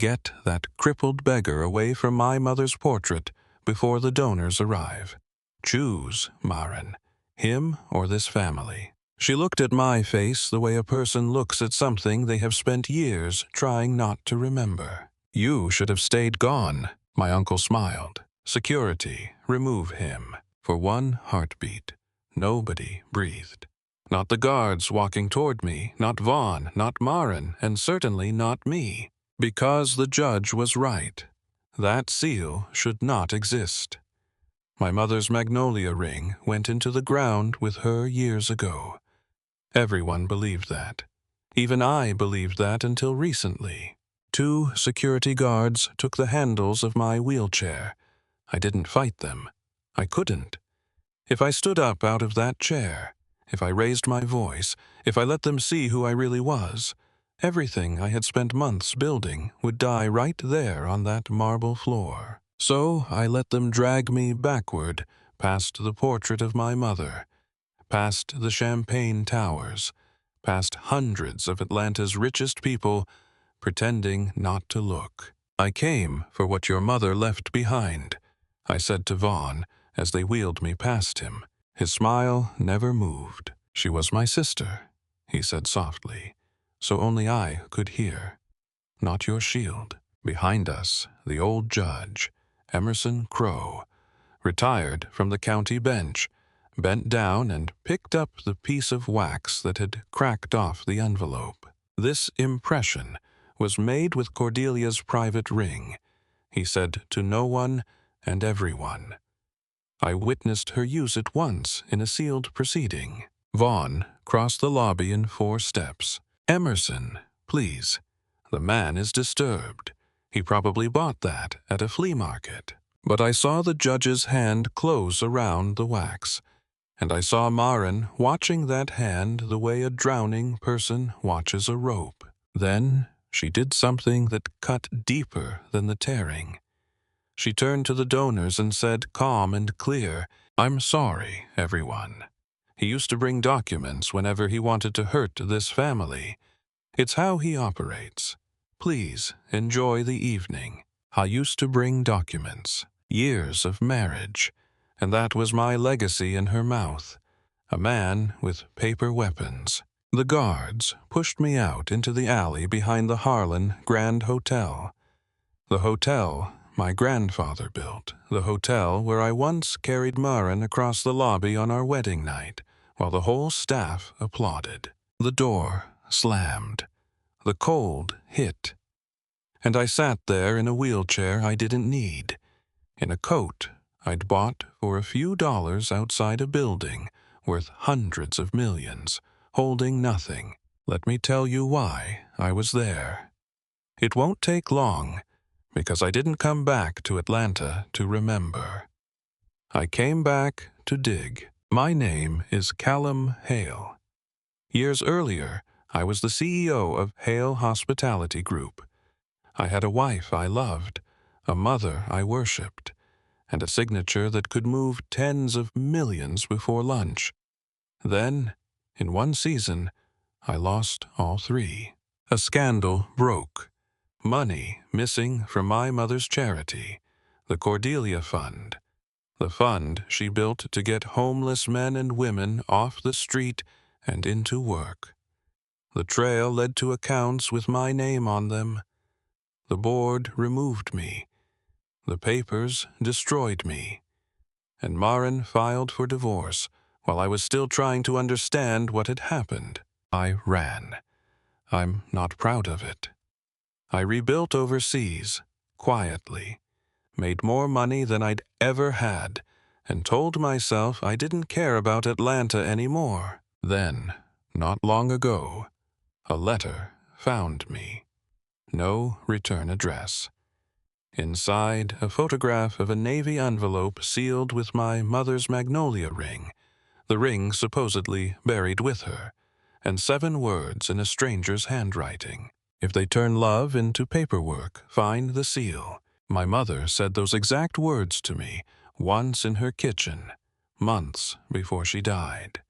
Get that crippled beggar away from my mother's portrait before the donors arrive. Choose, Maren, him or this family. She looked at my face the way a person looks at something they have spent years trying not to remember. You should have stayed gone, my uncle smiled. Security, remove him. For one heartbeat, nobody breathed. Not the guards walking toward me, not Vaughn, not Maren, and certainly not me. Because the judge was right. That seal should not exist. My mother's magnolia ring went into the ground with her years ago. Everyone believed that. Even I believed that until recently. 2 security guards took the handles of my wheelchair. I didn't fight them. I couldn't. If I stood up out of that chair, if I raised my voice, if I let them see who I really was, everything I had spent months building would die right there on that marble floor. So I let them drag me backward past the portrait of my mother, past the Champagne Towers, past hundreds of Atlanta's richest people, pretending not to look. I came for what your mother left behind, I said to Vaughn as they wheeled me past him. His smile never moved. She was my sister, he said softly, so only I could hear. Not your shield. Behind us, the old judge, Emerson Crow, retired from the county bench, bent down and picked up the piece of wax that had cracked off the envelope. This impression was made with Cordelia's private ring, he said to no one and everyone. I witnessed her use it once in a sealed proceeding. Vaughn crossed the lobby in 4 steps. Emerson, please. The man is disturbed. He probably bought that at a flea market. But I saw the judge's hand close around the wax, and I saw Maren watching that hand the way a drowning person watches a rope. Then she did something that cut deeper than the tearing. She turned to the donors and said, calm and clear, I'm sorry, everyone. He used to bring documents whenever he wanted to hurt this family. It's how he operates. Please enjoy the evening. I used to bring documents, years of marriage, and that was my legacy in her mouth. A man with paper weapons. The guards pushed me out into the alley behind the Harlan Grand Hotel. The hotel my grandfather built, the hotel where I once carried Maren across the lobby on our wedding night, while the whole staff applauded. The door slammed. The cold hit. And I sat there in a wheelchair I didn't need, in a coat I'd bought for a few dollars outside a building worth hundreds of millions, holding nothing. Let me tell you why I was there. It won't take long, because I didn't come back to Atlanta to remember. I came back to dig. My name is Callum Hale. Years earlier, I was the CEO of Hale Hospitality Group. I had a wife I loved, a mother I worshipped, and a signature that could move tens of millions before lunch. Then, in one season, I lost all 3. A scandal broke. Money missing from my mother's charity, the Cordelia Fund, the fund she built to get homeless men and women off the street and into work. The trail led to accounts with my name on them. The board removed me. The papers destroyed me. And Maren filed for divorce while I was still trying to understand what had happened. I ran. I'm not proud of it. I rebuilt overseas, quietly, made more money than I'd ever had, and told myself I didn't care about Atlanta anymore. Then, not long ago, a letter found me. No return address. Inside, a photograph of a navy envelope sealed with my mother's magnolia ring, the ring supposedly buried with her, and 7 words in a stranger's handwriting. If they turn love into paperwork, find the seal. My mother said those exact words to me once in her kitchen, months before she died.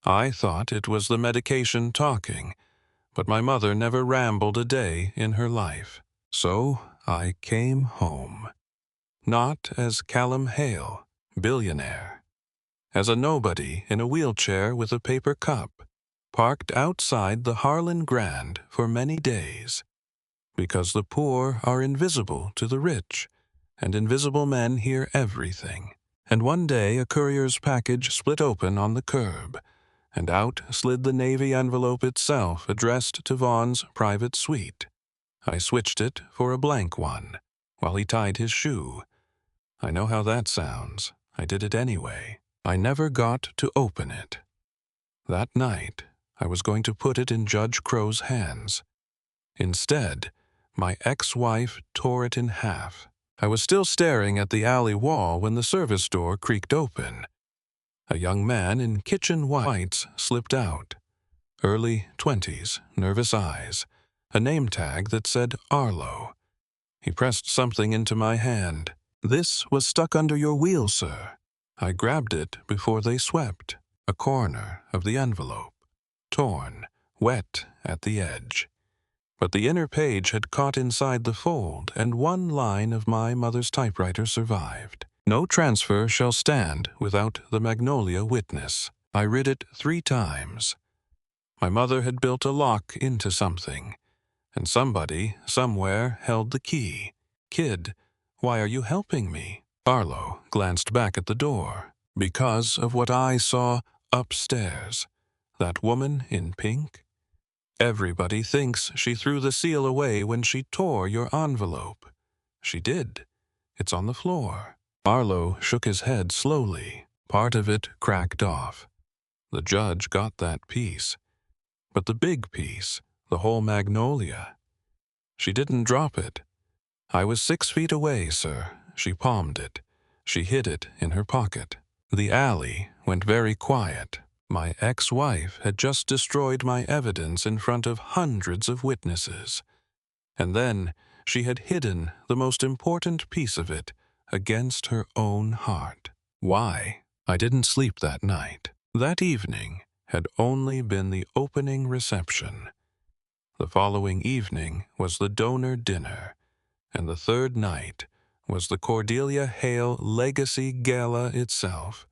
I thought it was the medication talking, but my mother never rambled a day in her life. So I came home. Not as Callum Hale, billionaire. As a nobody in a wheelchair with a paper cup, parked outside the Harlan Grand for many days. Because the poor are invisible to the rich, and invisible men hear everything. And one day a courier's package split open on the curb, and out slid the navy envelope itself addressed to Vaughn's private suite. I switched it for a blank one, while he tied his shoe. I know how that sounds. I did it anyway. I never got to open it. That night, I was going to put it in Judge Crow's hands. Instead, my ex-wife tore it in half. I was still staring at the alley wall when the service door creaked open. A young man in kitchen whites slipped out. Early 20s, nervous eyes, a name tag that said Arlo. He pressed something into my hand. "This was stuck under your wheel, sir." I grabbed it before they swept. A corner of the envelope, torn, wet at the edge. But the inner page had caught inside the fold, and one line of my mother's typewriter survived. "No transfer shall stand without the Magnolia witness." I read it 3 times. My mother had built a lock into something, and somebody, somewhere, held the key. "Kid, why are you helping me?" Arlo glanced back at the door. "Because of what I saw upstairs. That woman in pink. Everybody thinks she threw the seal away when she tore your envelope. She did. It's on the floor." Arlo shook his head slowly. Part of it cracked off. The judge got that piece. But the big piece, the whole magnolia. She didn't drop it. I was 6 feet away, sir. She palmed it. She hid it in her pocket. The alley went very quiet. My ex-wife had just destroyed my evidence in front of hundreds of witnesses. And then she had hidden the most important piece of it against her own heart. Why? I didn't sleep that night. That evening had only been the opening reception. The following evening was the donor dinner, and the third night was the Cordelia Hale Legacy Gala itself,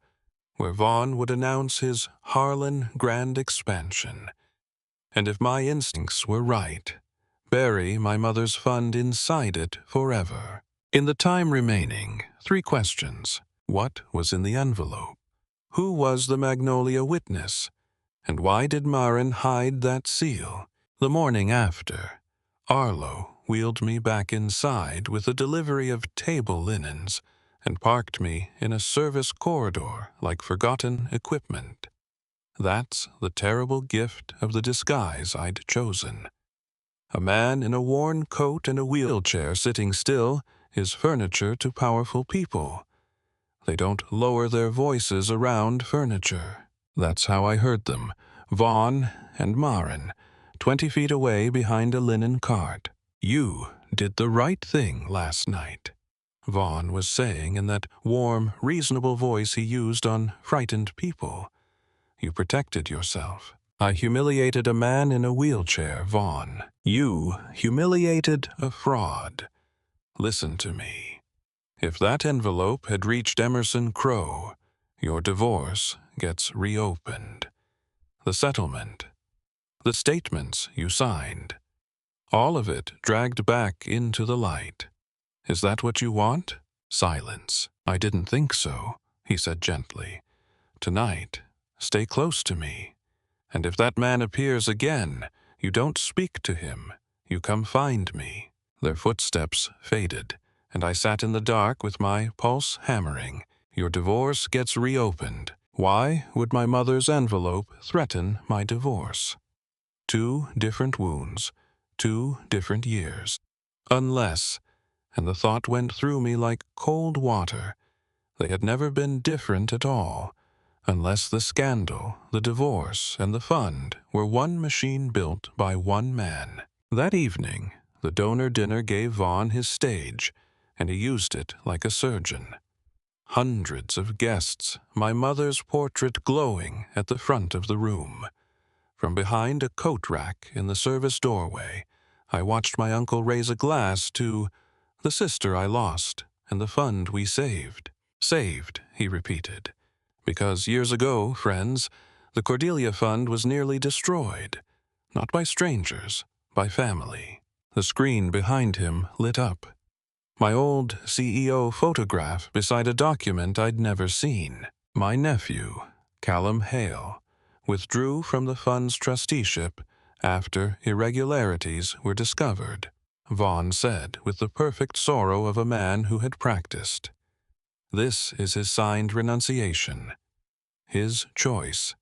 where Vaughn would announce his Harlan Grand Expansion. And if my instincts were right, bury my mother's fund inside it forever. In the time remaining, 3 questions. What was in the envelope? Who was the Magnolia witness? And why did Marin hide that seal? The morning after, Arlo wheeled me back inside with a delivery of table linens and parked me in a service corridor like forgotten equipment. That's the terrible gift of the disguise I'd chosen. A man in a worn coat and a wheelchair sitting still is furniture to powerful people. They don't lower their voices around furniture. That's how I heard them, Vaughn and Marin, 20 feet away behind a linen cart. "You did the right thing last night," Vaughn was saying in that warm, reasonable voice he used on frightened people. "You protected yourself." "I humiliated a man in a wheelchair, Vaughn. You humiliated a fraud. Listen to me. If that envelope had reached Emerson Crow, your divorce gets reopened. The settlement, the statements you signed, all of it dragged back into the light. Is that what you want?" Silence. "I didn't think so," he said gently. "Tonight, stay close to me. And if that man appears again, you don't speak to him. You come find me." Their footsteps faded, and I sat in the dark with my pulse hammering. Your divorce gets reopened. Why would my mother's envelope threaten my divorce? 2 different wounds, 2 different years. Unless, and the thought went through me like cold water, they had never been different at all. Unless the scandal, the divorce, and the fund were one machine built by one man. That evening, the donor dinner gave Vaughn his stage, and he used it like a surgeon. Hundreds of guests, my mother's portrait glowing at the front of the room. From behind a coat rack in the service doorway, I watched my uncle raise a glass to the sister I lost and the fund we saved. Saved, he repeated. Because years ago, friends, the Cordelia Fund was nearly destroyed. Not by strangers, by family. The screen behind him lit up. My old CEO photograph beside a document I'd never seen. My nephew, Callum Hale, withdrew from the fund's trusteeship after irregularities were discovered, Vaughn said with the perfect sorrow of a man who had practiced. This is his signed renunciation. His choice.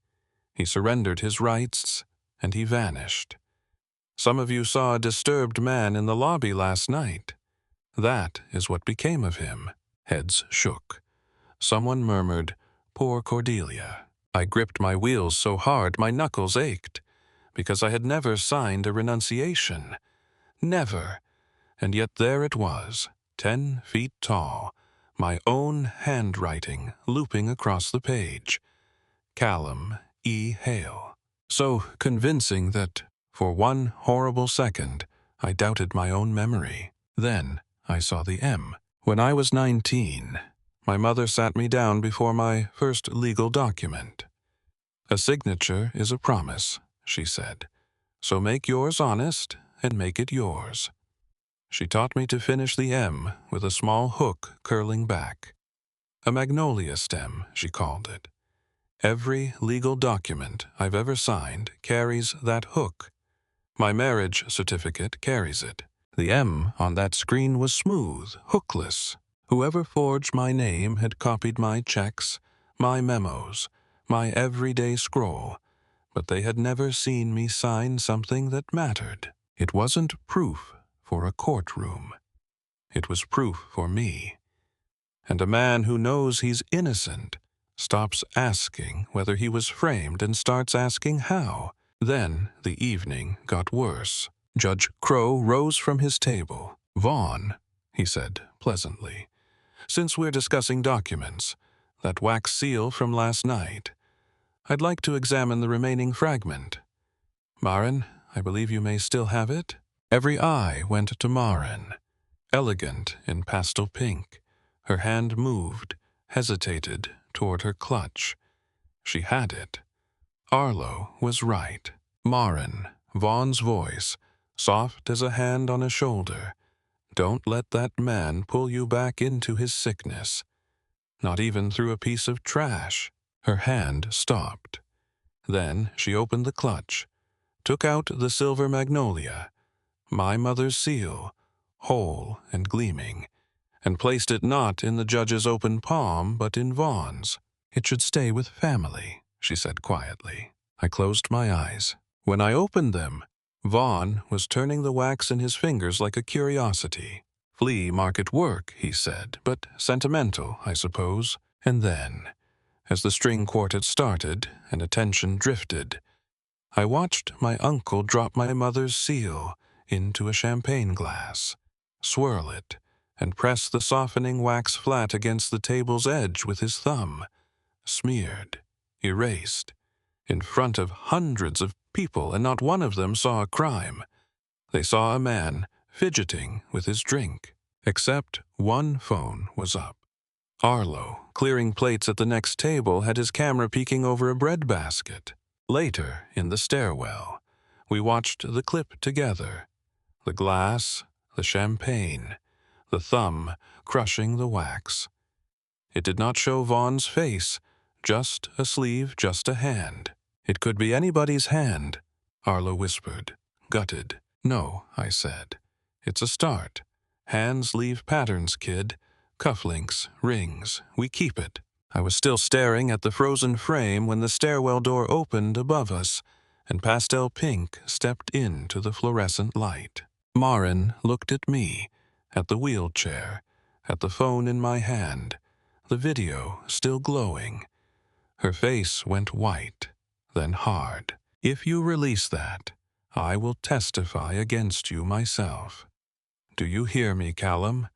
He surrendered his rights, and he vanished. Some of you saw a disturbed man in the lobby last night. That is what became of him. Heads shook. Someone murmured, "Poor Cordelia." I gripped my wheels so hard my knuckles ached, because I had never signed a renunciation. Never. And yet there it was, 10 feet tall, my own handwriting looping across the page. Callum E. Hale. So convincing that, for one horrible second, I doubted my own memory. Then I saw the M. When I was 19, my mother sat me down before my first legal document. "A signature is a promise," she said. "So make yours honest and make it yours." She taught me to finish the M with a small hook curling back. A magnolia stem, she called it. Every legal document I've ever signed carries that hook. My marriage certificate carries it. The M on that screen was smooth, hookless. Whoever forged my name had copied my checks, my memos, my everyday scroll, but they had never seen me sign something that mattered. It wasn't proof for a courtroom. It was proof for me. And a man who knows he's innocent stops asking whether he was framed and starts asking how. Then the evening got worse. Judge Crow rose from his table. "Vaughn," he said pleasantly, "since we're discussing documents, that wax seal from last night, I'd like to examine the remaining fragment. Maren, I believe you may still have it?" Every eye went to Maren, elegant in pastel pink. Her hand moved, hesitated toward her clutch. She had it. Arlo was right. Maren, Vaughn's voice, soft as a hand on a shoulder. Don't let that man pull you back into his sickness. Not even through a piece of trash. Her hand stopped. Then she opened the clutch, took out the silver magnolia, my mother's seal, whole and gleaming, and placed it not in the judge's open palm, but in Vaughn's. "It should stay with family," she said quietly. I closed my eyes. When I opened them, Vaughn was turning the wax in his fingers like a curiosity. "Flea market work," he said, "but sentimental, I suppose." And then, as the string quartet started and attention drifted, I watched my uncle drop my mother's seal into a champagne glass, swirl it, and press the softening wax flat against the table's edge with his thumb. Smeared, erased, in front of hundreds of people, and not one of them saw a crime. They saw a man fidgeting with his drink. Except one phone was up. Arlo, clearing plates at the next table, had his camera peeking over a breadbasket. Later, in the stairwell, we watched the clip together. The glass, the champagne, the thumb crushing the wax. It did not show Vaughn's face, just a sleeve, just a hand. "It could be anybody's hand," Arlo whispered, gutted. "No," I said. "It's a start. Hands leave patterns, kid. Cufflinks, rings, we keep it." I was still staring at the frozen frame when the stairwell door opened above us, and pastel pink stepped into the fluorescent light. Maren looked at me, at the wheelchair, at the phone in my hand, the video still glowing. Her face went white, then hard. "If you release that, I will testify against you myself. Do you hear me, Callum?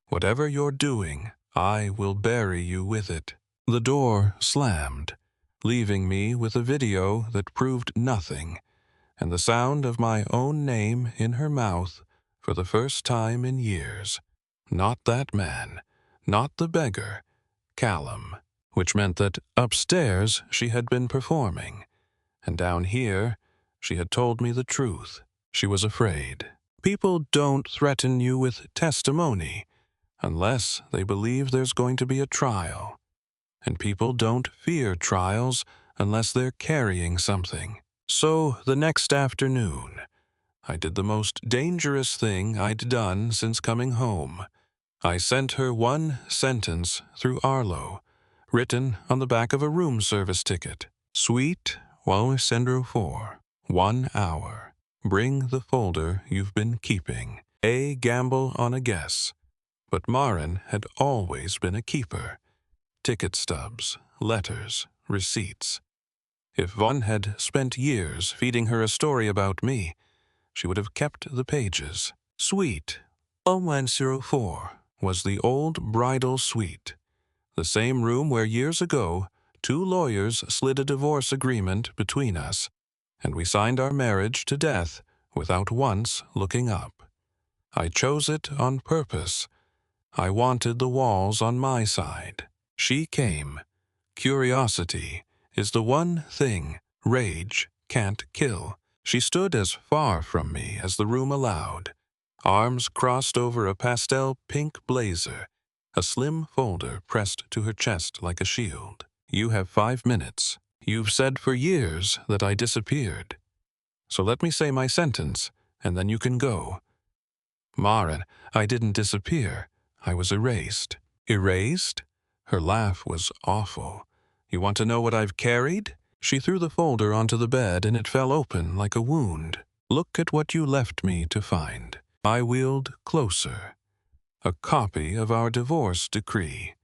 Whatever you're doing, I will bury you with it." The door slammed, leaving me with a video that proved nothing, and the sound of my own name in her mouth for the first time in years. Not that man, not the beggar, Callum, which meant that upstairs she had been performing, and down here she had told me the truth. She was afraid. People don't threaten you with testimony unless they believe there's going to be a trial. And people don't fear trials unless they're carrying something. So the next afternoon, I did the most dangerous thing I'd done since coming home. I sent her one sentence through Arlo, written on the back of a room service ticket. Suite 104, 1 hour. Bring the folder you've been keeping. A gamble on a guess. But Maren had always been a keeper. Ticket stubs, letters, receipts. If Vaughn had spent years feeding her a story about me, she would have kept the pages. Suite 104 was the old bridal suite, the same room where years ago 2 lawyers slid a divorce agreement between us, and we signed our marriage to death without once looking up. I chose it on purpose. I wanted the walls on my side. She came. Curiosity is the one thing rage can't kill. She stood as far from me as the room allowed, arms crossed over a pastel pink blazer, a slim folder pressed to her chest like a shield. You have 5 minutes. You've said for years that I disappeared. So let me say my sentence, and then you can go. Maren, I didn't disappear. I was erased. Erased? Her laugh was awful. You want to know what I've carried? She threw the folder onto the bed and it fell open like a wound. Look at what you left me to find. I wheeled closer. A copy of our divorce decree.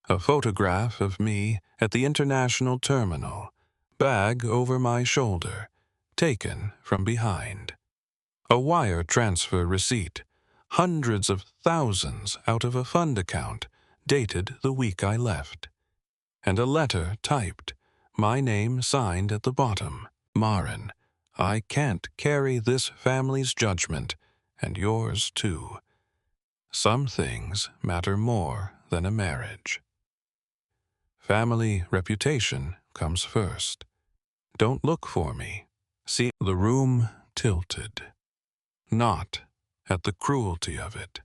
A photograph of me at the international terminal, bag over my shoulder, taken from behind. A wire transfer receipt, hundreds of thousands out of a fund account, dated the week I left. And a letter typed, my name signed at the bottom. Maren, I can't carry this family's judgment, and yours too. Some things matter more than a marriage. Family reputation comes first. Don't look for me. See, the room tilted. Not at the cruelty of it.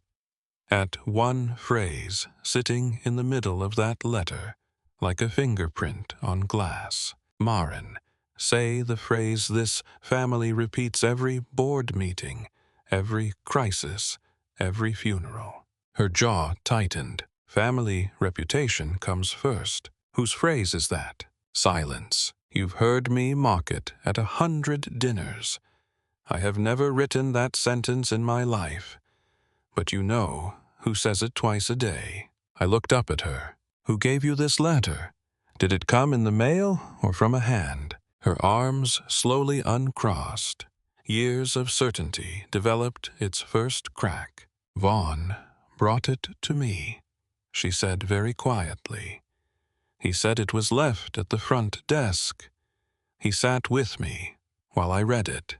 At one phrase sitting in the middle of that letter, like a fingerprint on glass. Maren, say the phrase this family repeats every board meeting, every crisis, every funeral. Her jaw tightened. Family reputation comes first. Whose phrase is that? Silence. You've heard me mock it at 100 dinners. I have never written that sentence in my life. But you know who says it twice a day. I looked up at her. Who gave you this letter? Did it come in the mail or from a hand? Her arms slowly uncrossed. Years of certainty developed its first crack. Vaughn brought it to me, she said very quietly. He said it was left at the front desk. He sat with me while I read it.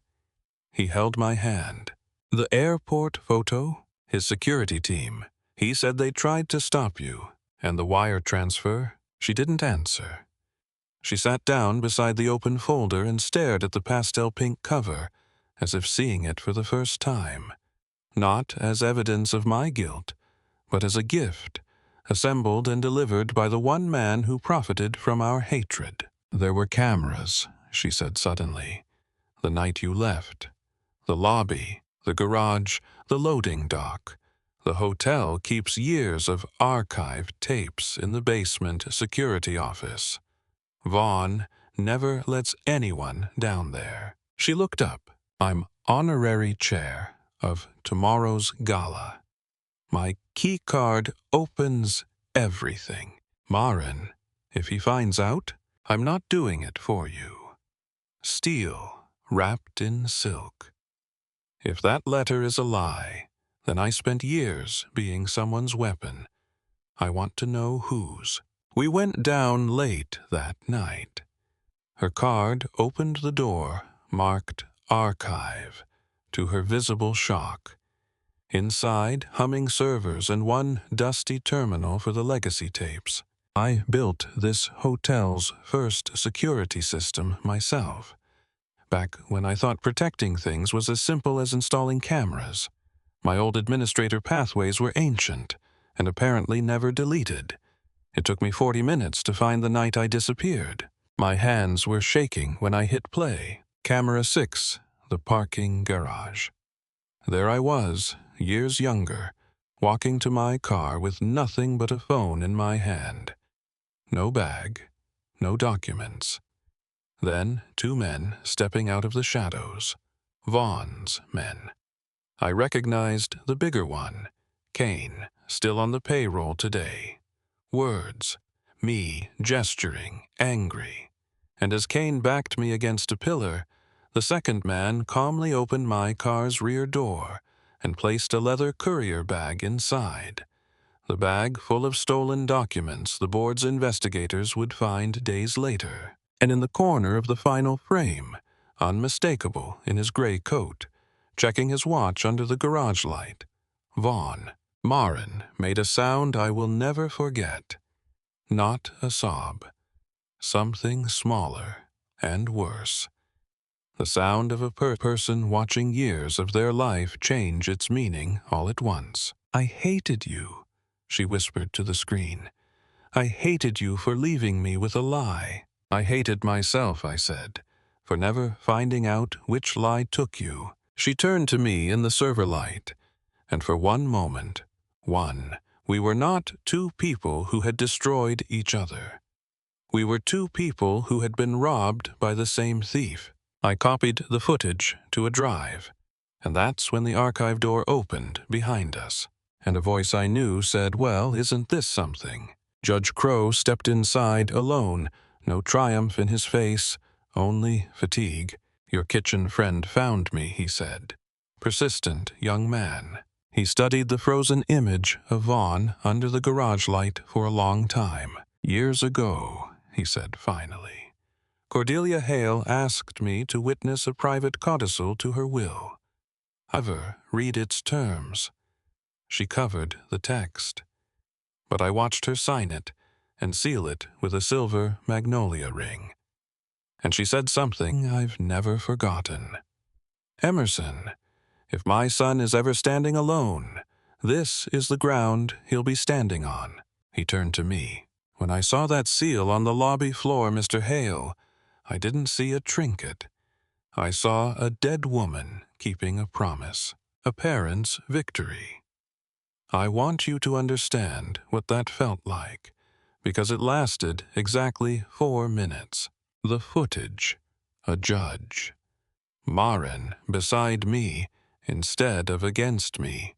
He held my hand. The airport photo? His security team. He said they tried to stop you. And the wire transfer? She didn't answer. She sat down beside the open folder and stared at the pastel pink cover, as if seeing it for the first time. Not as evidence of my guilt, but as a gift, assembled and delivered by the one man who profited from our hatred. There were cameras, she said suddenly. The night you left. The lobby, the garage, the loading dock. The hotel keeps years of archived tapes in the basement security office. Vaughn never lets anyone down there. She looked up. I'm honorary chair of tomorrow's gala. My key card opens everything. Maren, if he finds out, I'm not doing it for you. Steel wrapped in silk. If that letter is a lie, then I spent years being someone's weapon. I want to know whose. We went down late that night. Her card opened the door, marked archive, to her visible shock. Inside, humming servers and one dusty terminal for the legacy tapes. I built this hotel's first security system myself, back when I thought protecting things was as simple as installing cameras. My old administrator pathways were ancient and apparently never deleted. It took me 40 minutes to find the night I disappeared. My hands were shaking when I hit play. Camera 6, the parking garage. There I was, years younger, walking to my car with nothing but a phone in my hand. No bag, no documents. Then 2 men stepping out of the shadows. Vaughn's men. I recognized the bigger one, Kane, still on the payroll today. Words, me gesturing, angry. And as Kane backed me against a pillar, the second man calmly opened my car's rear door and placed a leather courier bag inside. The bag full of stolen documents the board's investigators would find days later. And in the corner of the final frame, unmistakable in his gray coat, checking his watch under the garage light, Vaughn. Marin made a sound I will never forget. Not a sob. Something smaller and worse. The sound of a person watching years of their life change its meaning all at once. I hated you, she whispered to the screen. I hated you for leaving me with a lie. I hated myself, I said, for never finding out which lie took you. She turned to me in the server light, and for one moment, we were not 2 people who had destroyed each other. We were 2 people who had been robbed by the same thief. I copied the footage to a drive, and that's when the archive door opened behind us, and a voice I knew said, "Well, isn't this something?" Judge Crow stepped inside alone, no triumph in his face, only fatigue. "Your kitchen friend found me," he said. Persistent young man. He studied the frozen image of Vaughn under the garage light for a long time. "Years ago," he said finally, "Cordelia Hale asked me to witness a private codicil to her will. Ever read its terms." She covered the text, but I watched her sign it and seal it with a silver magnolia ring. And she said something I've never forgotten. "Emerson, if my son is ever standing alone, this is the ground he'll be standing on." He turned to me. "When I saw that seal on the lobby floor, Mr. Hale, I didn't see a trinket. I saw a dead woman keeping a promise, a parent's victory. I want you to understand what that felt like, because it lasted exactly 4 minutes. The footage, a judge. Marin beside me instead of against me.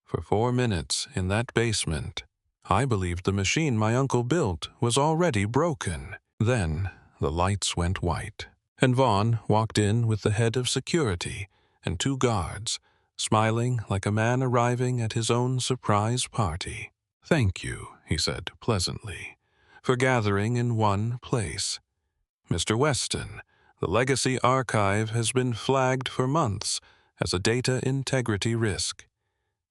For 4 minutes in that basement, I believed the machine my uncle built was already broken. Then the lights went white, and Vaughn walked in with the head of security and 2 guards, smiling like a man arriving at his own surprise party. "Thank you," he said pleasantly, "for gathering in one place. Mr. Weston, the Legacy Archive has been flagged for months as a data integrity risk.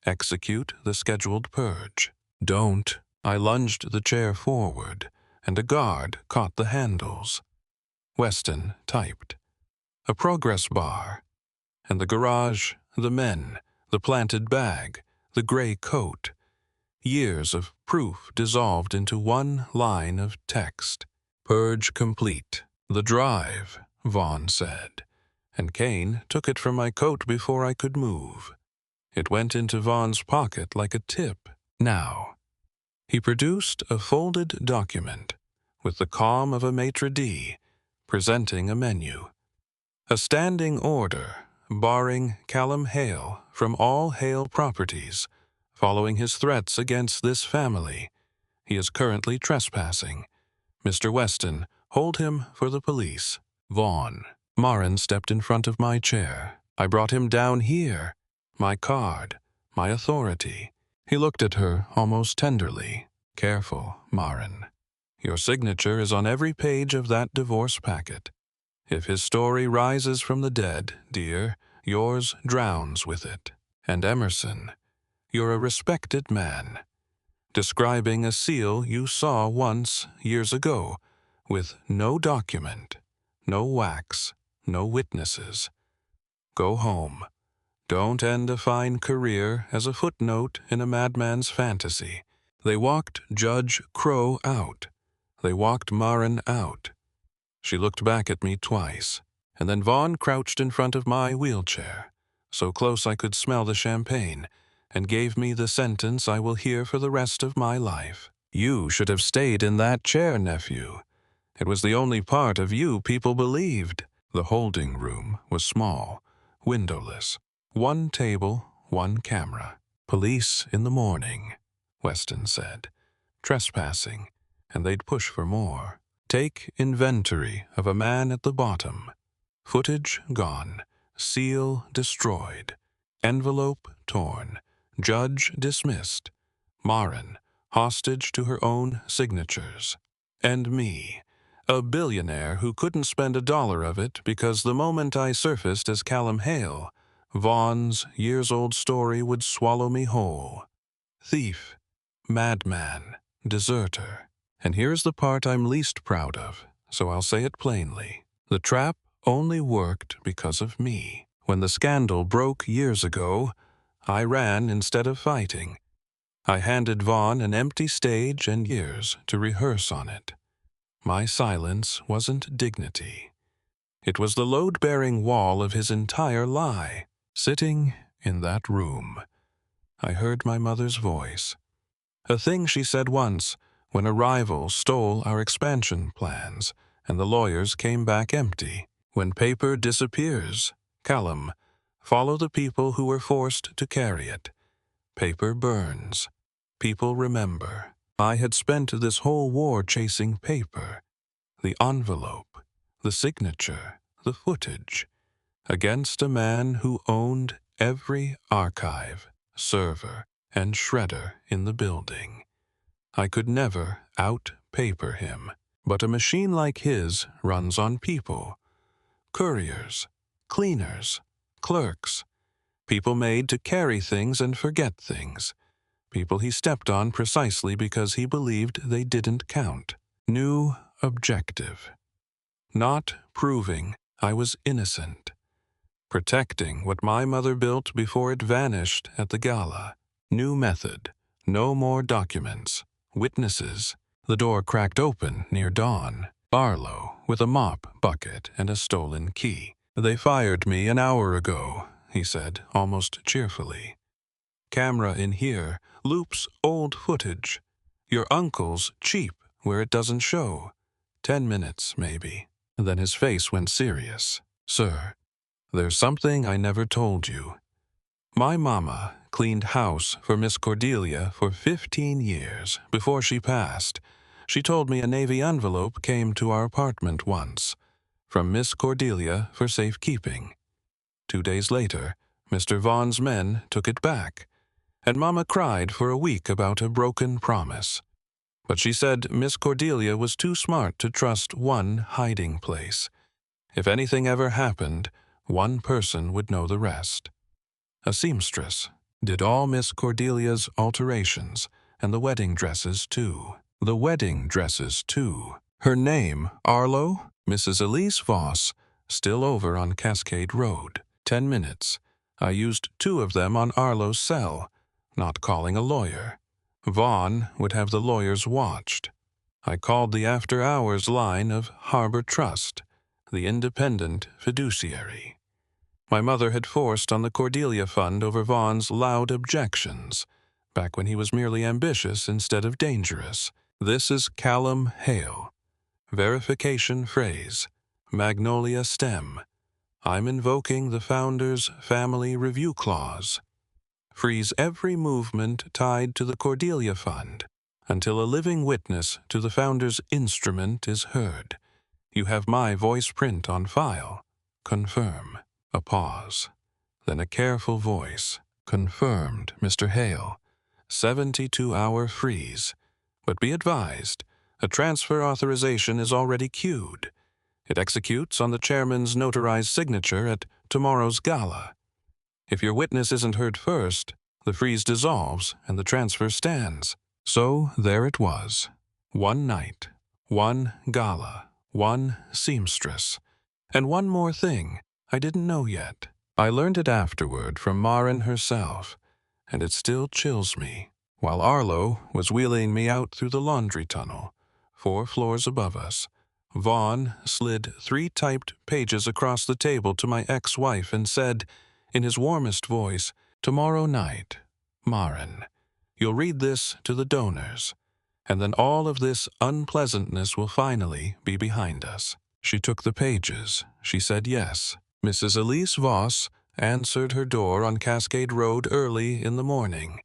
Execute the scheduled purge." "Don't." I lunged the chair forward, and a guard caught the handles. Weston typed. A progress bar. And the garage, the men, the planted bag, the gray coat. Years of proof dissolved into one line of text. "Purge complete." "The drive," Vaughn said, and Kane took it from my coat before I could move. It went into Vaughn's pocket like a tip. "Now." He produced a folded document with the calm of a maitre d', presenting a menu. A standing order barring Callum Hale from all Hale properties, following his threats against this family. He is currently trespassing. Mr. Weston, hold him for the police. Vaughn. Marin stepped in front of my chair. "I brought him down here. My card, my authority." He looked at her almost tenderly. "Careful, Marin. Your signature is on every page of that divorce packet. If his story rises from the dead, dear, yours drowns with it. And Emerson, you're a respected man, describing a seal you saw once, years ago, with no document, no wax, no witnesses. Go home. Don't end a fine career as a footnote in a madman's fantasy. They walked Judge Crow out. They walked Marin out. She looked back at me twice, and then Vaughn crouched in front of my wheelchair, so close I could smell the champagne, and gave me the sentence I will hear for the rest of my life. You should have stayed in that chair, nephew. It was the only part of you people believed. The holding room was small, windowless. One table, one camera. Police in the morning, Weston said. Trespassing, and they'd push for more. Take inventory of a man at the bottom. Footage gone. Seal destroyed. Envelope torn. Judge dismissed. Marin, hostage to her own signatures. And me, a billionaire who couldn't spend $1 of it because the moment I surfaced as Callum Hale, Vaughn's years-old story would swallow me whole. Thief, madman, deserter. And here's the part I'm least proud of, so I'll say it plainly. The trap only worked because of me. When the scandal broke years ago, I ran instead of fighting. I handed Vaughn an empty stage and years to rehearse on it. My silence wasn't dignity. It was the load-bearing wall of his entire lie. Sitting in that room, I heard my mother's voice. A thing she said once, when a rival stole our expansion plans, and the lawyers came back empty. When paper disappears, Callum, follow the people who were forced to carry it. Paper burns. People remember. I had spent this whole war chasing paper. The envelope, the signature, the footage, against a man who owned every archive, server, and shredder in the building. I could never out-paper him, but a machine like his runs on people. Couriers, cleaners, clerks, people made to carry things and forget things, people he stepped on precisely because he believed they didn't count. New objective. Not proving I was innocent. Protecting what my mother built before it vanished at the gala. New method. No more documents. Witnesses. The door cracked open near dawn. Arlo, with a mop bucket and a stolen key. They fired me an hour ago, he said, almost cheerfully. Camera in here loops old footage. Your uncle's cheap where it doesn't show. 10 minutes, maybe. Then his face went serious. Sir, there's something I never told you. My mama cleaned house for Miss Cordelia for 15 years before she passed. She told me a Navy envelope came to our apartment once, from Miss Cordelia for safekeeping. 2 days later, Mr. Vaughn's men took it back, and Mama cried for a week about a broken promise. But she said Miss Cordelia was too smart to trust one hiding place. If anything ever happened, one person would know the rest. A seamstress did all Miss Cordelia's alterations, and the wedding dresses too. The wedding dresses too. Her name, Arlo, Mrs. Elise Voss, still over on Cascade Road. 10 minutes. I used 2 of them on Arlo's cell, not calling a lawyer. Vaughn would have the lawyers watched. I called the after-hours line of Harbor Trust, the independent fiduciary. My mother had forced on the Cordelia Fund over Vaughn's loud objections, back when he was merely ambitious instead of dangerous. This is Callum Hale. Verification phrase. Magnolia stem. I'm invoking the founder's family review clause. Freeze every movement tied to the Cordelia Fund until a living witness to the founder's instrument is heard. You have my voice print on file. Confirm. A pause. Then a careful voice. Confirmed, Mr. Hale. 72-hour freeze. But be advised, a transfer authorization is already queued. It executes on the chairman's notarized signature at tomorrow's gala. If your witness isn't heard first, the freeze dissolves and the transfer stands. So there it was. One night, one gala, one seamstress, and one more thing I didn't know yet. I learned it afterward from Maren herself, and it still chills me. While Arlo was wheeling me out through the laundry tunnel, 4 floors above us, Vaughn slid 3 typed pages across the table to my ex-wife and said, in his warmest voice, "Tomorrow night, Maren, you'll read this to the donors, and then all of this unpleasantness will finally be behind us." She took the pages. She said yes. Mrs. Elise Voss answered her door on Cascade Road early in the morning,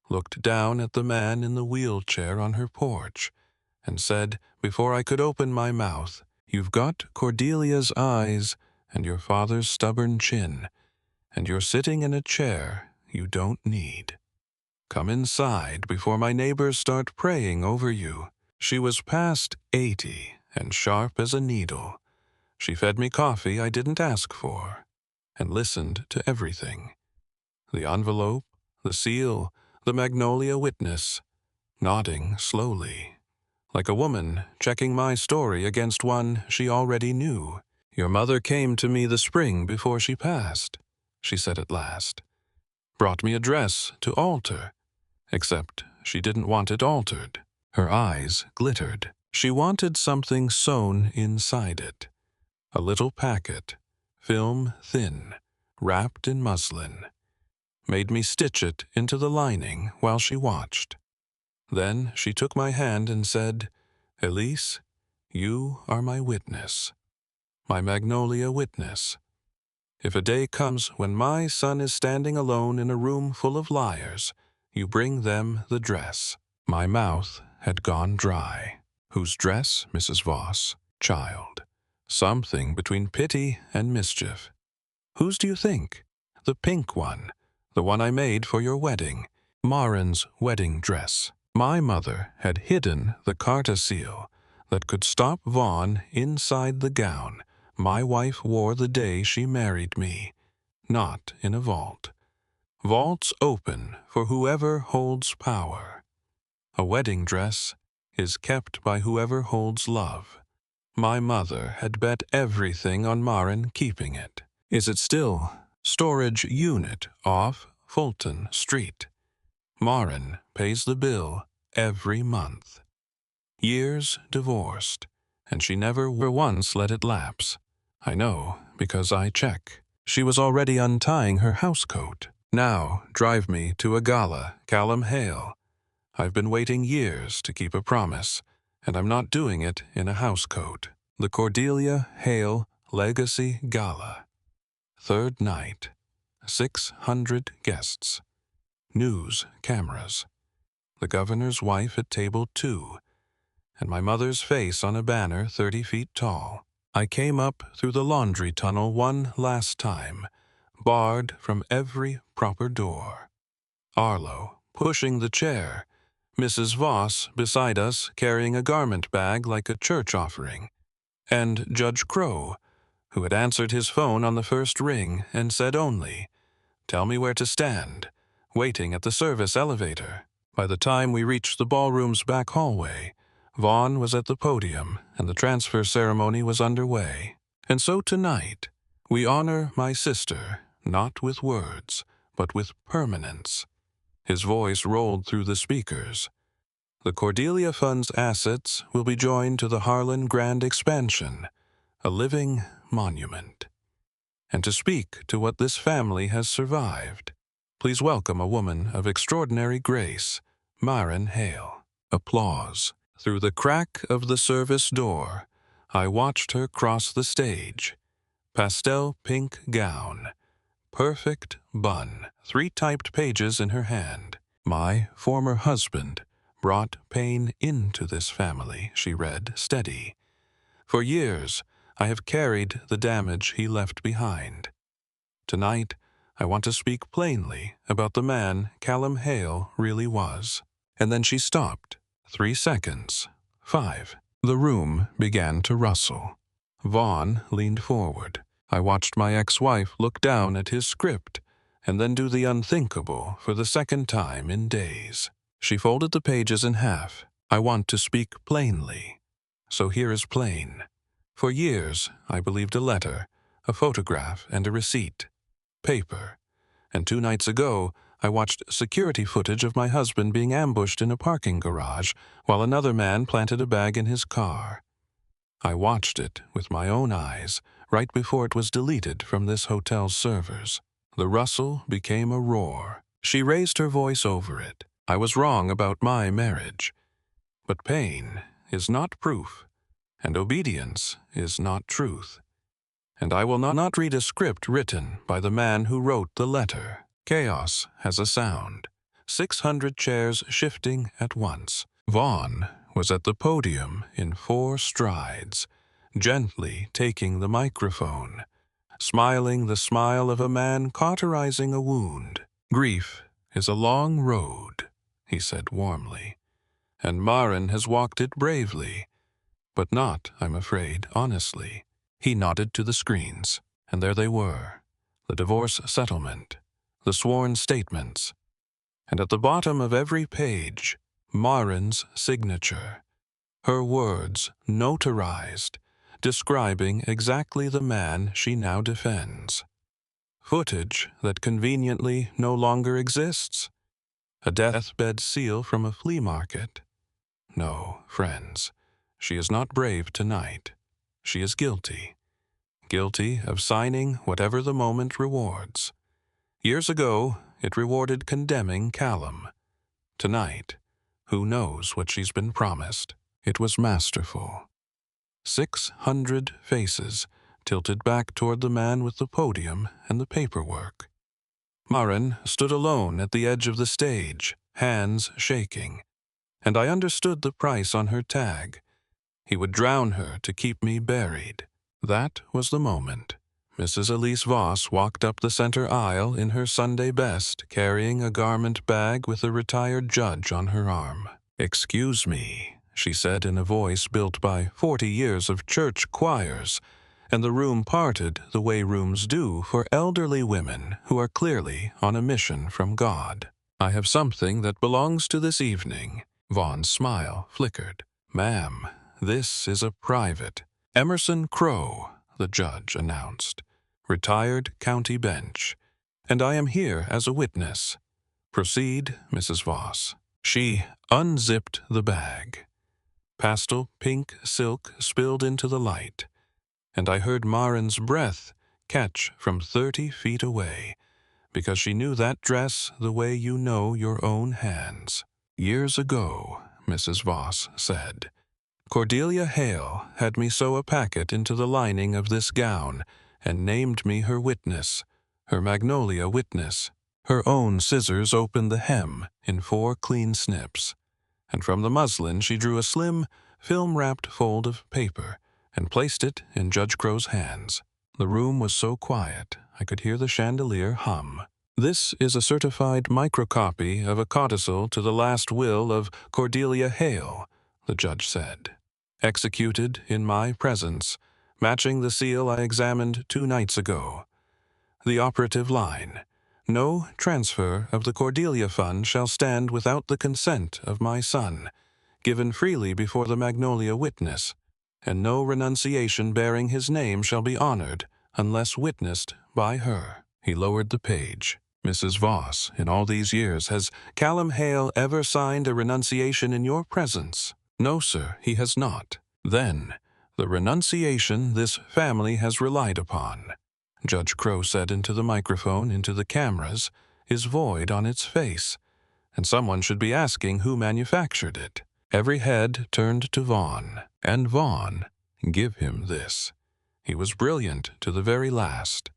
looked down at the man in the wheelchair on her porch, and said, before I could open my mouth, "You've got Cordelia's eyes and your father's stubborn chin, and you're sitting in a chair you don't need. Come inside before my neighbors start praying over you." She was past 80 and sharp as a needle. She fed me coffee I didn't ask for, and listened to everything. The envelope, the seal, the magnolia witness, nodding slowly, like a woman checking my story against one she already knew. "Your mother came to me the spring before she passed," she said at last. "Brought me a dress to alter, except she didn't want it altered." Her eyes glittered. She wanted something sewn inside it. A little packet, film thin, wrapped in muslin. Made me stitch it into the lining while she watched. Then she took my hand and said, "Elise, you are my witness, my magnolia witness. If a day comes when my son is standing alone in a room full of liars, you bring them the dress." My mouth had gone dry. Whose dress, Mrs. Voss? Child. Something between pity and mischief. Whose do you think? The pink one. The one I made for your wedding. Maren's wedding dress. My mother had hidden the Carta seal that could stop Vaughn inside the gown my wife wore the day she married me, not in a vault. Vaults open for whoever holds power. A wedding dress is kept by whoever holds love. My mother had bet everything on Maren keeping it. Is it still? Storage unit off Fulton Street. Maren pays the bill every month. Years divorced, and she never once let it lapse. I know, because I check. She was already untying her housecoat. "Now, drive me to a gala, Callum Hale. I've been waiting years to keep a promise, and I'm not doing it in a housecoat." The Cordelia Hale Legacy Gala. 3rd night. 600 guests. News cameras. The governor's wife at table 2, and my mother's face on a banner 30 feet tall. I came up through the laundry tunnel one last time, barred from every proper door. Arlo pushing the chair, Mrs. Voss beside us carrying a garment bag like a church offering, and Judge Crow, who had answered his phone on the first ring and said only, "Tell me where to stand," waiting at the service elevator. By the time we reached the ballroom's back hallway, Vaughn was at the podium and the transfer ceremony was underway. And so tonight, we honor my sister, not with words, but with permanence. His voice rolled through the speakers. The Cordelia Fund's assets will be joined to the Harlan Grand Expansion, a living monument. And to speak to what this family has survived, please welcome a woman of extraordinary grace, Maren Hale. Applause. Through the crack of the service door, I watched her cross the stage. Pastel pink gown, perfect bun, 3 typed pages in her hand. "My former husband brought pain into this family," she read, steady. "For years, I have carried the damage he left behind. Tonight, I want to speak plainly about the man Callum Hale really was." And then she stopped. 3 seconds. 5. The room began to rustle. Vaughn leaned forward. I watched my ex-wife look down at his script and then do the unthinkable for the second time in days. She folded the pages in half. I want to speak plainly. So here is plain. For years, I believed a letter, a photograph, and a receipt. Paper. And 2 nights ago, I watched security footage of my husband being ambushed in a parking garage while another man planted a bag in his car. I watched it with my own eyes right before it was deleted from this hotel's servers. The rustle became a roar. She raised her voice over it. I was wrong about my marriage. But pain is not proof, and obedience is not truth. And I will not read a script written by the man who wrote the letter. Chaos has a sound. 600 chairs shifting at once. Vaughn was at the podium in 4 strides, gently taking the microphone, smiling the smile of a man cauterizing a wound. Grief is a long road, he said warmly, and Maren has walked it bravely, but not, I'm afraid, honestly. He nodded to the screens, and there they were, the divorce settlement, the sworn statements, and at the bottom of every page, Maren's signature, her words notarized, describing exactly the man she now defends. Footage that conveniently no longer exists. A deathbed seal from a flea market. No, friends, she is not brave tonight. She is guilty. Guilty of signing whatever the moment rewards. Years ago, it rewarded condemning Callum. Tonight, who knows what she's been promised? It was masterful. 600 faces tilted back toward the man with the podium and the paperwork. Maren stood alone at the edge of the stage, hands shaking, and I understood the price on her tag. He would drown her to keep me buried. That was the moment. Mrs. Elise Voss walked up the center aisle in her Sunday best, carrying a garment bag with a retired judge on her arm. "Excuse me," she said in a voice built by 40 years of church choirs, and the room parted the way rooms do for elderly women who are clearly on a mission from God. "I have something that belongs to this evening." Vaughn's smile flickered. "Ma'am, this is a private." "Emerson Crow," the judge announced, "retired county bench, and I am here as a witness." "Proceed, Mrs. Voss." She unzipped the bag. Pastel pink silk spilled into the light, and I heard Maren's breath catch from 30 feet away, because she knew that dress the way you know your own hands. "Years ago," Mrs. Voss said, "Cordelia Hale had me sew a packet into the lining of this gown and named me her witness, her magnolia witness. Her own scissors opened the hem in 4 clean snips, and from the muslin she drew a slim, film-wrapped fold of paper and placed it in Judge Crow's hands. The room was so quiet I could hear the chandelier hum. "This is a certified microcopy of a codicil to the last will of Cordelia Hale," the judge said. "Executed in my presence, matching the seal I examined 2 nights ago. The operative line: no transfer of the Cordelia Fund shall stand without the consent of my son, given freely before the Magnolia witness, and no renunciation bearing his name shall be honored unless witnessed by her." He lowered the page. "Mrs. Voss, in all these years, has Callum Hale ever signed a renunciation in your presence?" "No, sir, he has not." "Then, the renunciation this family has relied upon," Judge Crow said into the microphone, into the cameras, "is void on its face, and someone should be asking who manufactured it." Every head turned to Vaughn, and Vaughn, give him this. He was brilliant to the very last.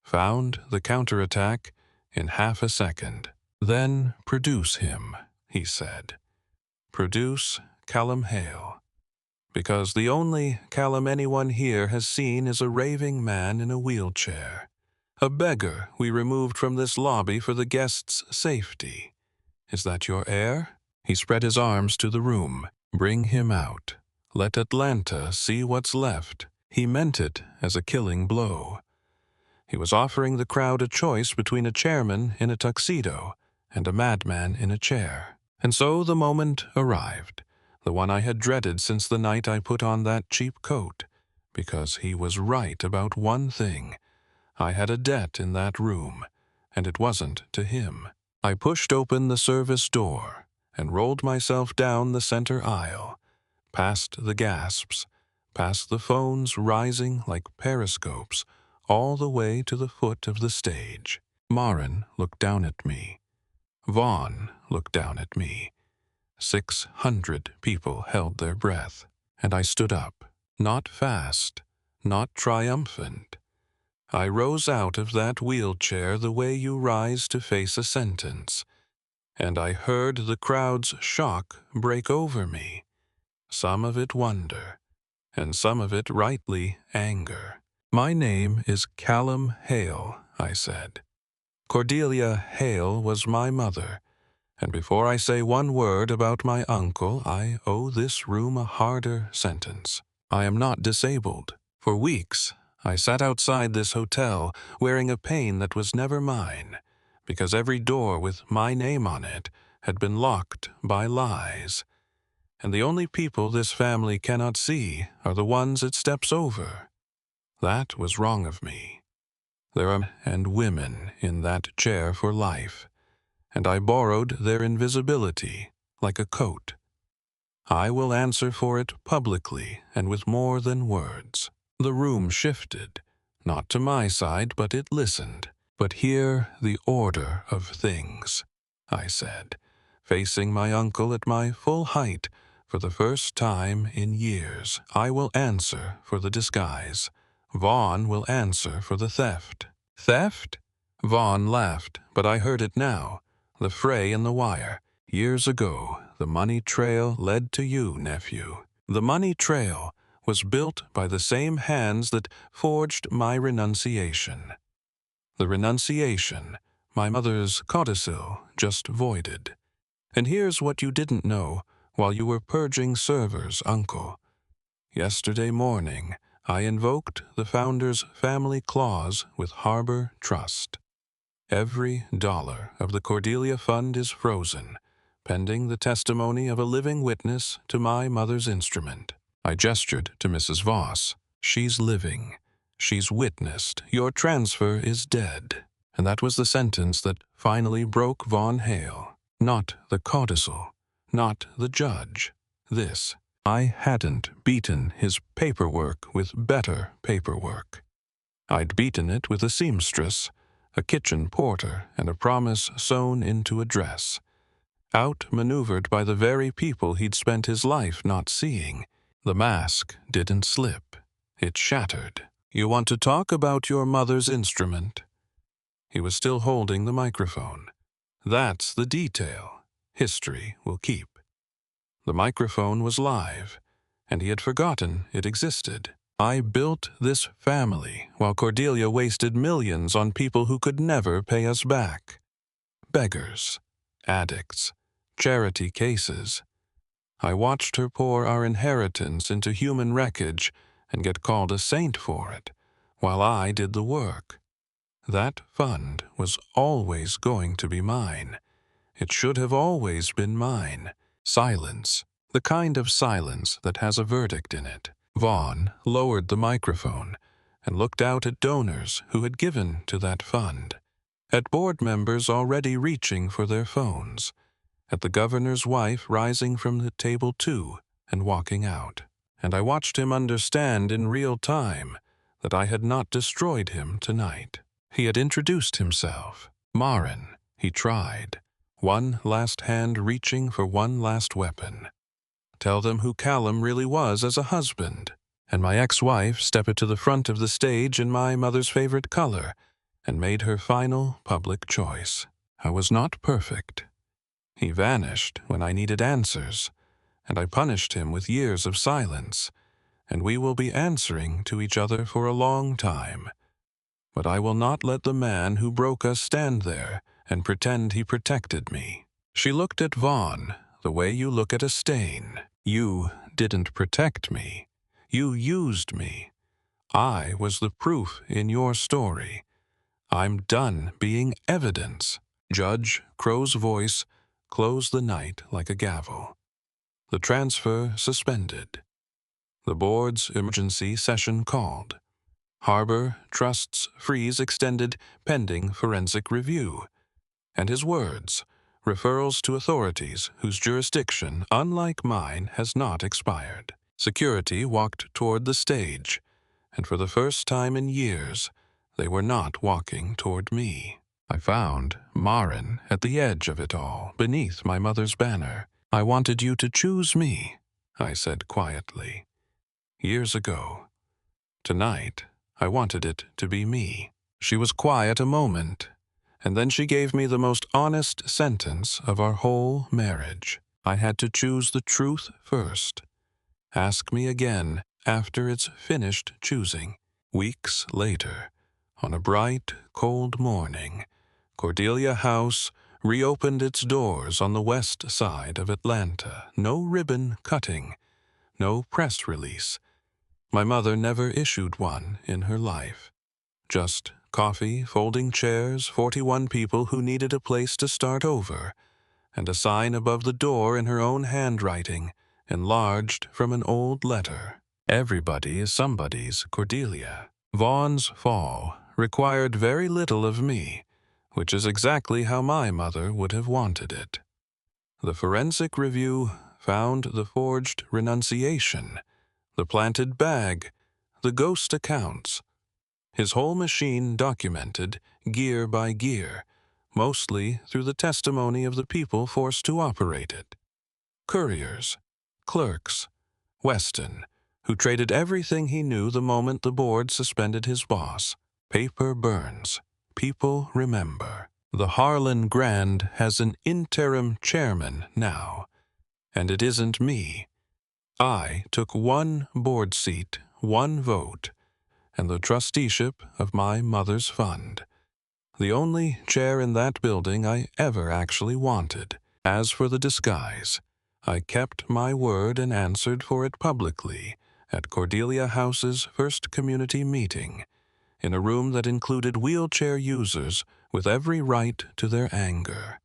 Found the counterattack in half a second. "Then produce him," he said. "Produce Callum Hale. Because the only Callum anyone here has seen is a raving man in a wheelchair. A beggar we removed from this lobby for the guests' safety. Is that your heir?" He spread his arms to the room. "Bring him out. Let Atlanta see what's left." He meant it as a killing blow. He was offering the crowd a choice between a chairman in a tuxedo and a madman in a chair. And so the moment arrived, the one I had dreaded since the night I put on that cheap coat, because he was right about one thing. I had a debt in that room, and it wasn't to him. I pushed open the service door and rolled myself down the center aisle, past the gasps, past the phones rising like periscopes, all the way to the foot of the stage. Maren looked down at me. Vaughn looked down at me. 600 people held their breath, and I stood up, not fast, not triumphant. I rose out of that wheelchair the way you rise to face a sentence, and I heard the crowd's shock break over me, some of it wonder, and some of it rightly anger. "My name is Callum Hale," I said. "Cordelia Hale was my mother, and before I say one word about my uncle, I owe this room a harder sentence. I am not disabled. For weeks, I sat outside this hotel wearing a pain that was never mine, because every door with my name on it had been locked by lies. And the only people this family cannot see are the ones it steps over. That was wrong of me. There are men and women in that chair for life, and I borrowed their invisibility like a coat. I will answer for it publicly and with more than words." The room shifted, not to my side, but it listened. "But hear the order of things," I said, facing my uncle at my full height for the first time in years. "I will answer for the disguise. Vaughn will answer for the theft." "Theft?" Vaughn laughed, but I heard it now. The fray in the wire. "Years ago, the money trail led to you, nephew. The money trail was built by the same hands that forged my renunciation. The renunciation my mother's codicil just voided. And here's what you didn't know while you were purging servers, uncle. Yesterday morning, I invoked the founder's family clause with Harbor Trust. Every dollar of the Cordelia Fund is frozen, pending the testimony of a living witness to my mother's instrument." I gestured to Mrs. Voss. "She's living. She's witnessed. Your transfer is dead." And that was the sentence that finally broke Vaughn Hale. Not the codicil, not the judge. This. I hadn't beaten his paperwork with better paperwork. I'd beaten it with a seamstress, a kitchen porter, and a promise sewn into a dress. Outmaneuvered by the very people he'd spent his life not seeing. The mask didn't slip. It shattered. "You want to talk about your mother's instrument?" He was still holding the microphone. "That's the detail. History will keep." The microphone was live, and he had forgotten it existed. "I built this family while Cordelia wasted millions on people who could never pay us back. Beggars, addicts, charity cases. I watched her pour our inheritance into human wreckage and get called a saint for it, while I did the work. That fund was always going to be mine. It should have always been mine. Silence. The kind of silence that has a verdict in it." Vaughn lowered the microphone and looked out at donors who had given to that fund, at board members already reaching for their phones, at the governor's wife rising from the table too and walking out. And I watched him understand in real time that I had not destroyed him tonight. He had introduced himself. Maren, he tried. One last hand reaching for one last weapon. Tell them who Callum really was as a husband, and my ex-wife step it to the front of the stage in my mother's favorite color, and made her final public choice. I was not perfect. He vanished when I needed answers, and I punished him with years of silence, and we will be answering to each other for a long time. But I will not let the man who broke us stand there and pretend he protected me." She looked at Vaughn the way you look at a stain. "You didn't protect me. You used me. I was the proof in your story. I'm done being evidence. Judge Crow's voice closed the night like a gavel. The transfer suspended. The board's emergency session called. Harbor Trust's freeze extended pending forensic review. And his words, referrals to authorities whose jurisdiction, unlike mine, has not expired. Security walked toward the stage, and for the first time in years, they were not walking toward me. I found Marin at the edge of it all, beneath my mother's banner. I wanted you to choose me, I said quietly. Years ago. Tonight, I wanted it to be me. She was quiet a moment, and then she gave me the most honest sentence of our whole marriage. I had to choose the truth first. Ask me again after it's finished choosing. Weeks later, on a bright, cold morning, Cordelia House reopened its doors on the west side of Atlanta. No ribbon cutting, no press release. My mother never issued one in her life. Just coffee, folding chairs, 41 people who needed a place to start over, and a sign above the door in her own handwriting, enlarged from an old letter. Everybody is somebody's Cordelia. Vaughn's fall required very little of me, which is exactly how my mother would have wanted it. The forensic review found the forged renunciation, the planted bag, the ghost accounts. His whole machine documented, gear by gear, mostly through the testimony of the people forced to operate it. Couriers, clerks, Weston, who traded everything he knew the moment the board suspended his boss. Paper burns. People remember. The Harlan Grand has an interim chairman now, and it isn't me. I took one board seat, one vote, and the trusteeship of my mother's fund. The only chair in that building I ever actually wanted. As for the disguise, I kept my word and answered for it publicly at Cordelia House's first community meeting, in a room that included wheelchair users with every right to their anger.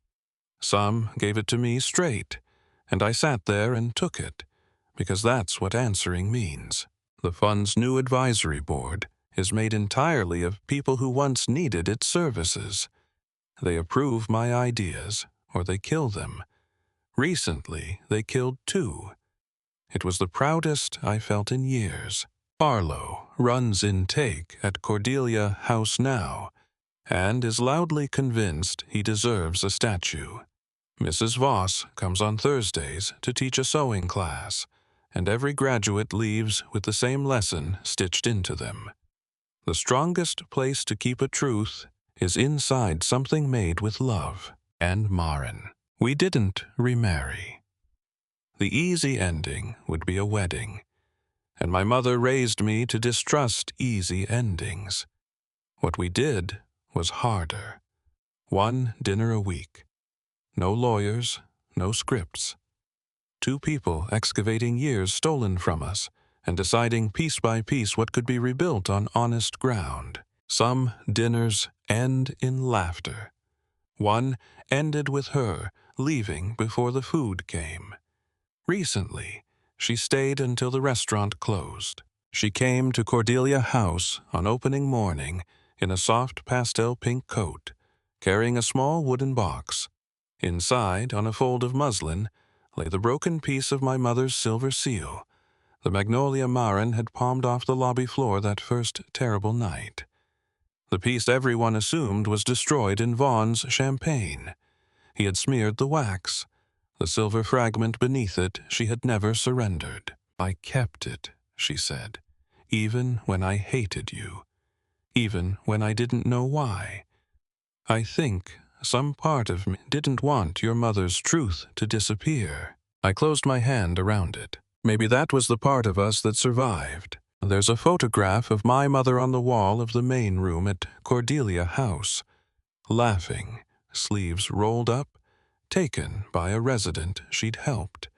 Some gave it to me straight, and I sat there and took it, because that's what answering means. The fund's new advisory board is made entirely of people who once needed its services. They approve my ideas, or they kill them. Recently, they killed 2. It was the proudest I felt in years. Barlow runs intake at Cordelia House now, and is loudly convinced he deserves a statue. Mrs. Voss comes on Thursdays to teach a sewing class, and every graduate leaves with the same lesson stitched into them. The strongest place to keep a truth is inside something made with love. And Marin. We didn't remarry. The easy ending would be a wedding, and my mother raised me to distrust easy endings. What we did was harder. 1 dinner a week. No lawyers, no scripts. 2 people excavating years stolen from us and deciding piece by piece what could be rebuilt on honest ground. Some dinners end in laughter. One ended with her leaving before the food came. Recently, she stayed until the restaurant closed. She came to Cordelia House on opening morning in a soft pastel pink coat, carrying a small wooden box. Inside, on a fold of muslin, lay the broken piece of my mother's silver seal, the magnolia Marin had palmed off the lobby floor that first terrible night. The piece everyone assumed was destroyed in Vaughn's champagne. He had smeared the wax. The silver fragment beneath it she had never surrendered. I kept it, she said, even when I hated you, even when I didn't know why. I think some part of me didn't want your mother's truth to disappear. I closed my hand around it. Maybe that was the part of us that survived. There's a photograph of my mother on the wall of the main room at Cordelia House, laughing, sleeves rolled up, taken by a resident she'd helped.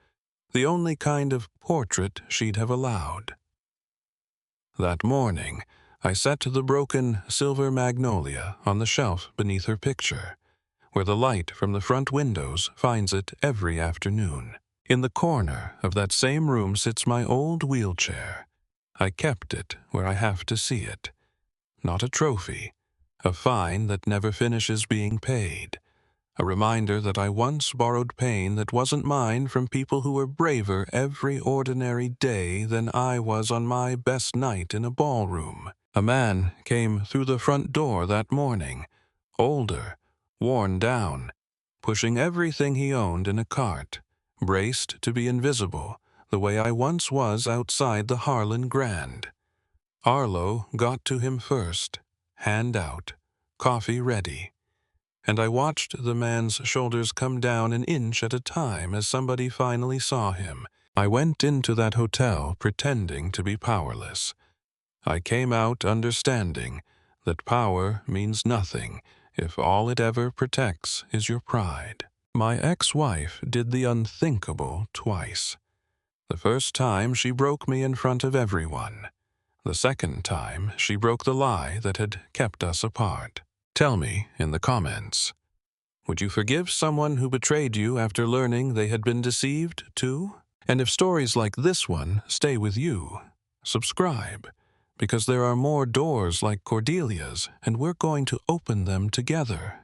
The only kind of portrait she'd have allowed. That morning, I set the broken silver magnolia on the shelf beneath her picture, where the light from the front windows finds it every afternoon. In the corner of that same room sits my old wheelchair. I kept it where I have to see it. Not a trophy, a fine that never finishes being paid. A reminder that I once borrowed pain that wasn't mine from people who were braver every ordinary day than I was on my best night in a ballroom. A man came through the front door that morning, older, worn down, pushing everything he owned in a cart, braced to be invisible, the way I once was outside the Harlan Grand. Arlo got to him first, hand out, coffee ready, and I watched the man's shoulders come down an inch at a time as somebody finally saw him. I went into that hotel pretending to be powerless. I came out understanding that power means nothing if all it ever protects is your pride. My ex-wife did the unthinkable twice. The first time she broke me in front of everyone. The second time she broke the lie that had kept us apart. Tell me in the comments, would you forgive someone who betrayed you after learning they had been deceived too? And if stories like this one stay with you, subscribe, because there are more doors like Cordelia's, and we're going to open them together.